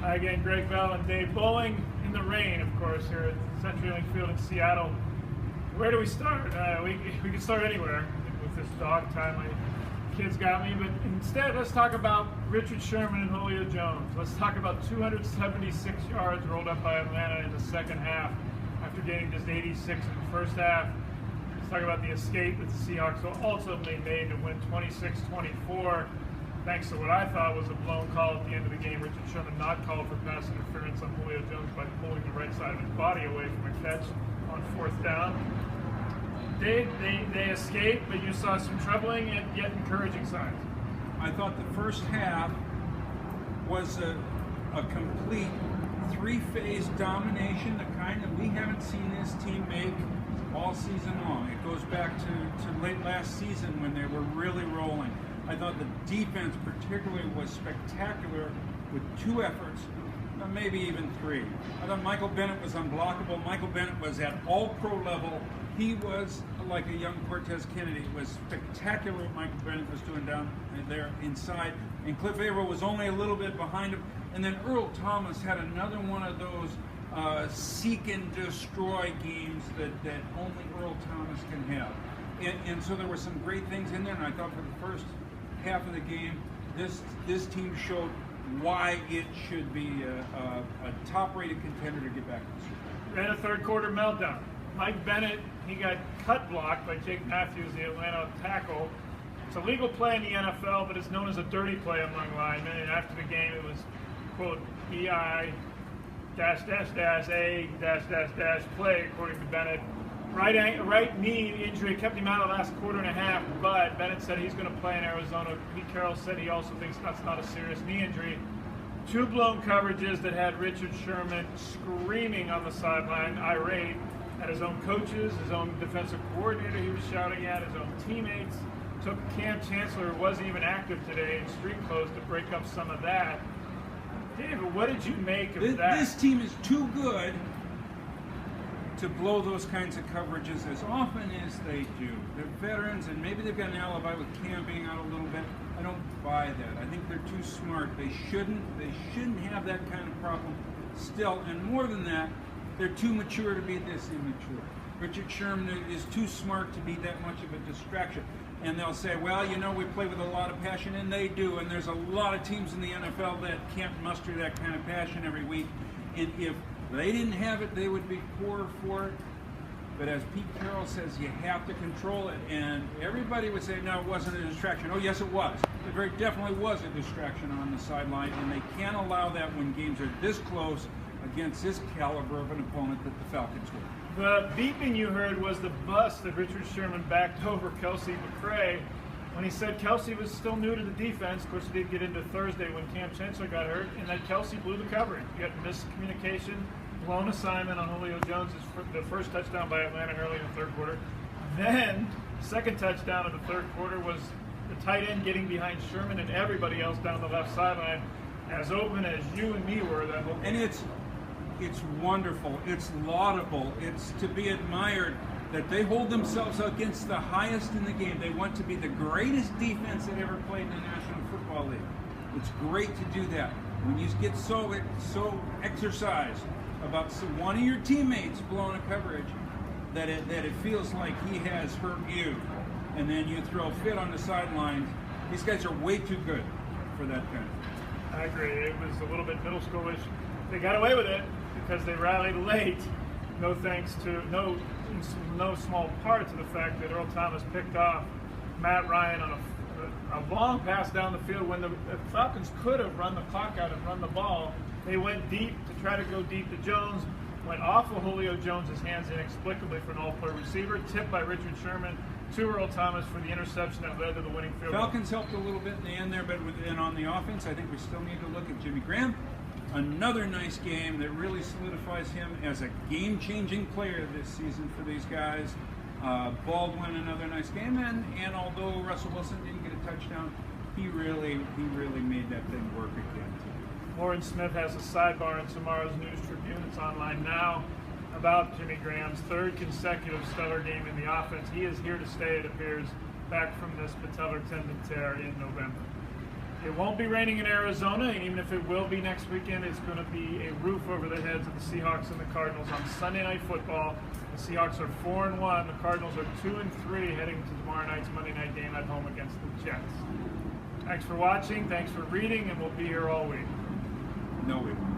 Hi again, Gregg and Dave Boling in the rain, of course, here at CenturyLink Field in Seattle. Where do we start? We can start anywhere with this dog time. My kids got me, but instead, let's talk about Richard Sherman and Julio Jones. Let's talk about 276 yards rolled up by Atlanta in the second half after getting just 86 in the first half. Let's talk about the escape that the Seahawks ultimately made to win 26-24. Thanks to what I thought was a blown call at the end of the game. Richard Sherman not called for pass interference on Julio Jones by pulling the right side of his body away from a catch on fourth down. They escaped, but you saw some troubling and yet encouraging signs. I thought the first half was a complete three-phase domination, the kind that we haven't seen this team make all season long. It goes back to late last season when they were really rolling. I thought the defense particularly was spectacular with two efforts, maybe even three. I thought Michael Bennett was unblockable. Michael Bennett was at all-pro level. He was like a young Cortez Kennedy. It was spectacular what Michael Bennett was doing down there inside. And Cliff Averill was only a little bit behind him. And then Earl Thomas had another one of those seek and destroy games that only Earl Thomas can have. And so there were some great things in there. And I thought for the first half of the game, this team showed why it should be a top-rated contender to get back to the Super Bowl. And a third quarter meltdown. Mike Bennett, he got cut blocked by Jake Matthews, the Atlanta tackle. It's a legal play in the NFL, but it's known as a dirty play among linemen. And after the game, it was, quote, EI --A play, according to Bennett. Right knee injury kept him out of the last quarter and a half, but Bennett said he's going to play in Arizona. Pete Carroll said he also thinks that's not a serious knee injury. Two blown coverages that had Richard Sherman screaming on the sideline, irate at his own coaches, his own defensive coordinator he was shouting at, his own teammates. Took Cam Chancellor, who wasn't even active today, in street clothes to break up some of that. David, what did you make of that? This team is too good to blow those kinds of coverages as often as they do. They're veterans, and maybe they've got an alibi with Cam being out a little bit. I don't buy that. I think they're too smart. They shouldn't have that kind of problem still. And more than that, they're too mature to be this immature. Richard Sherman is too smart to be that much of a distraction. And they'll say, well, you know, we play with a lot of passion, and they do. And there's a lot of teams in the NFL that can't muster that kind of passion every week. And if they didn't have it, they would be poorer for it. But as Pete Carroll says, you have to control it. And everybody would say, no, it wasn't a distraction. Oh, yes, it was. It very definitely was a distraction on the sideline. And they can't allow that when games are this close against this caliber of an opponent that the Falcons were. The beeping you heard was the bus that Richard Sherman backed over Kelsey McCray when he said Kelsey was still new to the defense. Of course, he did get into Thursday when Cam Chancellor got hurt, and that Kelsey blew the coverage. You got miscommunication, blown assignment on Julio Jones, the first touchdown by Atlanta early in the third quarter. Then, second touchdown of the third quarter was the tight end getting behind Sherman and everybody else down the left sideline, as open as you and me were that whole game. And it's wonderful, it's laudable, it's to be admired that they hold themselves against the highest in the game. They want to be the greatest defense that ever played in the National Football League. It's great to do that. When you get so exercised about one of your teammates blowing a coverage that it feels like he has hurt you, and then you throw a fit on the sidelines, these guys are way too good for that kind of thing. I agree. It was a little bit middle schoolish. They got away with it because they rallied late. No thanks to no small part to the fact that Earl Thomas picked off Matt Ryan on a long pass down the field when the Falcons could have run the clock out and run the ball. They went deep to try to go deep to Jones, went off of Julio Jones' hands inexplicably for an all-pro receiver, tipped by Richard Sherman to Earl Thomas for the interception that led to the winning field goal. Falcons helped a little bit in the end there, but on the offense, I think we still need to look at Jimmy Graham. Another nice game that really solidifies him as a game-changing player this season for these guys. Baldwin, another nice game, and although Russell Wilson didn't get a touchdown, he really made that thing work again. Warren Smith has a sidebar in tomorrow's News Tribune. It's online now about Jimmy Graham's third consecutive stellar game in the offense. He is here to stay, it appears, back from this patellar tendon tear in November. It won't be raining in Arizona, and even if it will be next weekend, it's going to be a roof over the heads of the Seahawks and the Cardinals on Sunday Night Football. The Seahawks are 4-1. The Cardinals are 2-3, heading to tomorrow night's Monday night game at home against the Jets. Thanks for watching. Thanks for reading, and we'll be here all week. No, we won't.